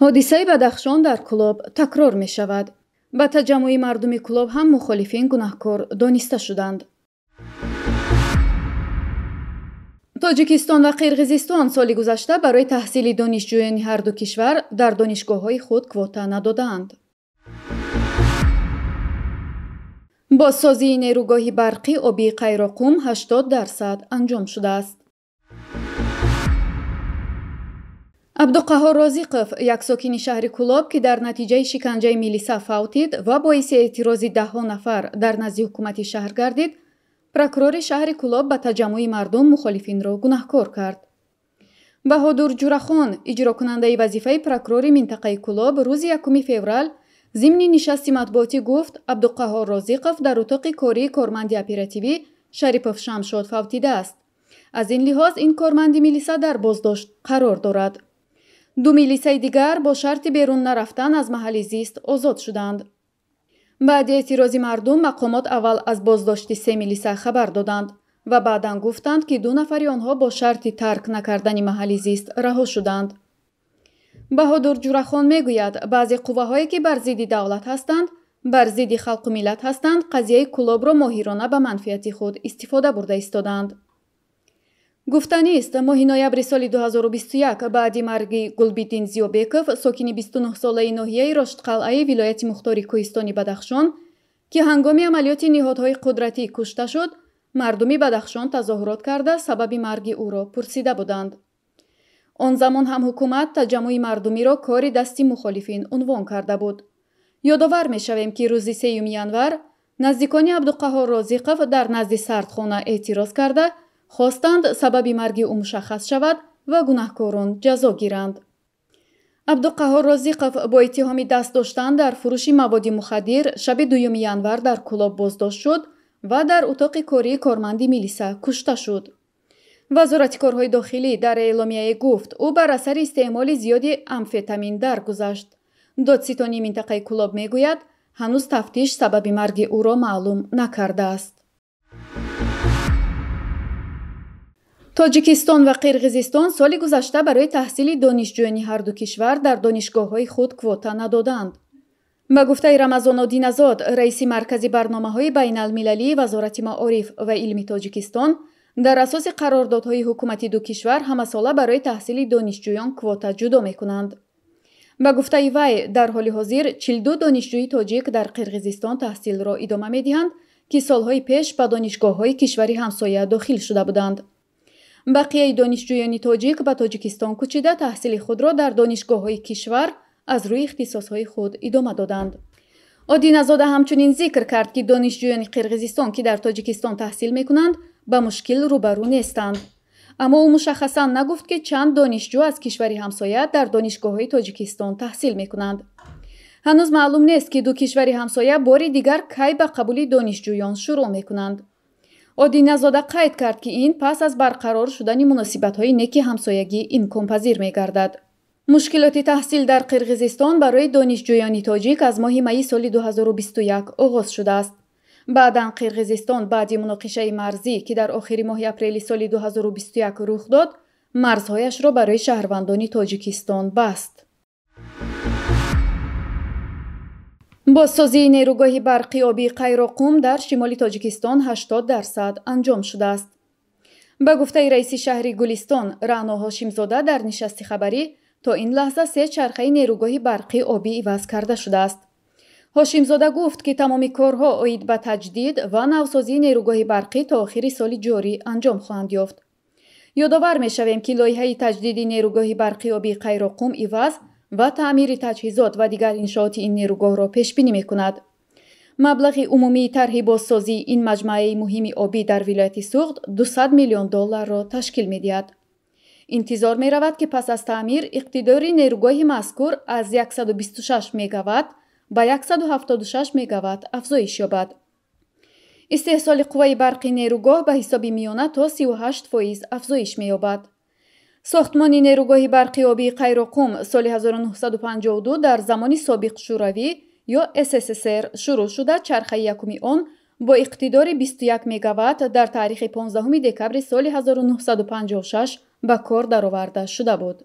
ҳодисаи Бадахшон дар Кӯлоб такрор мешавад. ба таҷаммуи мардуми Кӯлоб ҳам мухолифин гунаҳкор дониста шуданд. тоҷикистон ва қирғизистон соли гузашта барои таҳсили донишҷӯёни ҳарду кишвар дар донишгоҳҳои худ квота надоданд. бозсозии нерӯгоҳи барқи обии Қайроқум 80% анҷом шудааст. Абдуқаҳҳор Розиқов, як сокини шаҳри Кӯлоб, ки дар натиҷаи шиканҷаи милиса фавтид ва боиси эътирози даҳҳо нафар дар назди ҳукумати шаҳр гардид, прокурори шаҳри Кӯлоб ба таҷаммуи мардум мухолифинро гунаҳкор кард. Баҳодур Ҷурахон, иҷрокунандаи вазифаи прокурори минтақаи Кӯлоб, рӯзи 1 феврал зимни нишасти матбуотӣ гуфт, Абдуқаҳҳор Розиқов дар утоқи кории корманди оперативӣ Шарипов Шамшод фавтидааст. аз ин лиҳоз ин корманди милиса дар боздошт қарор дорад. ду милисаи дигар бо шарти берун нарафтан аз маҳалли зист озод шуданд. баъди эътирози мардум мақомот аввал аз боздошти 3 милиса хабар доданд ва баъдан гуфтанд, ки 2 нафари онҳо бо шарти тарк накардани маҳалли зист раҳо шуданд. Баҳодур Ҷурахон мегӯяд, баъзе қувваҳое, ки бар зидди давлат ҳастанд, бар зидди халқу миллат ҳастанд, қазияи Кӯлобро моҳирона ба манфиати худ истифода бурда истоданд. гуфтанист, моҳи ноябри соли 2021 баъди марги Гулбиддин Зиёбеков, сокини 29-солаи ноҳияи Роштқалъаи вилояти Мухтори Кӯҳистони Бадахшон, ки ҳангоми амалиёти ниҳодҳои қудратӣ кушта шуд, мардуми Бадахшон тазоҳурот карда сабаби марги ӯро пурсида буданд. он замон ҳам ҳукумат таҷаммуи мардумиро кори дасти мухолифин унвон карда буд. ёдовар мешавем, ки рӯзи 3 январ наздикони Абдуқаҳҳор Розиқов дар назди сардхона эътироз карда хостанд сабаби марги ӯ мушаххас шавад ва гунаҳкорон ҷазо гиранд. Абдуқаҳҳор Розиқов бо иттиҳоми даст доштан дар фурӯши маводи мухаддир шаби 2 январ дар Кӯлоб боздошт шуд ва дар утоқи кории корманди милиса кушта шуд. вазорати корҳои дохилӣ дар эъломияе гуфт, ӯ бар асари истеъмоли зиёди амфетамин даргузашт. додситони минтақаи Кӯлоб мегӯяд, ҳанӯз тафтиш сабаби марги ӯро маълум накардааст. тоҷикистон ва қирғизистон соли гузашта барои таҳсили донишҷӯёни ҳарду кишвар дар донишгоҳҳои худ квота надоданд. ба гуфтаи Рамазон Одиназод, раиси маркази барномаҳои байналмилалии Вазорати маориф ва илми Тоҷикистон, дар асоси қарордодҳои ҳукумати ду кишвар ҳамасола барои таҳсили донишҷӯён квота ҷудо мекунанд. ба гуфтаи вай, дар ҳоли ҳозир 42 донишҷӯи тоҷик дар Қирғизистон таҳсилро идома медиҳанд, ки солҳои пеш ба донишгоҳҳои кишвари ҳамсоя дохил шуда буданд. бақияи донишҷӯёни тоҷик ба Тоҷикистон кӯчида таҳсили худро дар донишгоҳҳои кишвар аз рӯи ихтисосҳои худ идома доданд. Одиназода ҳамчунин зикр кард, ки донишҷӯёни Қирғизистон, ки дар Тоҷикистон таҳсил мекунанд, ба мушкил рӯбарӯ нестанд. аммо ӯ мушаххасан нагуфт, ки чанд донишҷӯ аз кишвари ҳамсоя дар донишгоҳҳои Тоҷикистон таҳсил мекунанд. ҳанӯз маълум нест, ки ду кишвари ҳамсоя бори дигар кай ба қабули донишҷӯён шурӯъ мекунанд. Одиназода қайд кард, ки ин пас аз барқарор шудани муносибатҳои неки ҳамсоягӣ имконпазир мегардад. мушкилоти таҳсил дар Қирғизистон барои донишҷӯёни тоҷик аз моҳи майи соли 2021 оғоз шудааст. баъдан Қирғизистон баъди муноқишаи марзӣ, ки дар охири моҳи апрели соли 2021 рух дод, марзҳояшро барои шаҳрвандони Тоҷикистон баст. бозсозии нерӯгоҳи барқи обии Қайроқум дар шимоли Тоҷикистон 80% анҷом шудааст. ба гуфтаи раиси шаҳри Гулистон, Раъно Ҳошимзода, дар нишасти хабарӣ, то ин лаҳза 3 чархаи нерӯгоҳи барқӣ обӣ иваз карда шудааст. Ҳошимзода гуфт, ки тамоми корҳо оид ба таҷдид ва навсозии нерӯгоҳи барқӣ то охири соли ҷорӣ анҷом хоҳанд ёфт. ёдовар мешавем, ки лоиҳаи таҷдиди нерӯгоҳи барқи обии Қайроқум иваз ва таъмири таҷҳизот ва дигар иншооти ин нерӯгоҳро пешбинӣ мекунад. маблағи умумии тарҳи бозсозии ин маҷмӯаи муҳими обӣ дар вилояти Суғд $200 миллион ташкил медиҳад. интизор меравад, ки пас аз таъмир иқтидори нерӯгоҳи мазкур аз 126 мегаватт ба 176 мегаватт афзоиш ёбад. истеҳсоли қувваи барқи нерӯгоҳ ба ҳисоби миёна то 38% афзоиш меёбад. сохтмони нерӯгоҳи барқи обии Қайроқум соли 1952 дар замони собиқ Шӯравӣ ё СССР шурӯъ шуда, чархаи якуми он бо иқтидори 21 мегаватт дар таърихи 15 декабри соли 1956 ба кор дароварда шуда буд.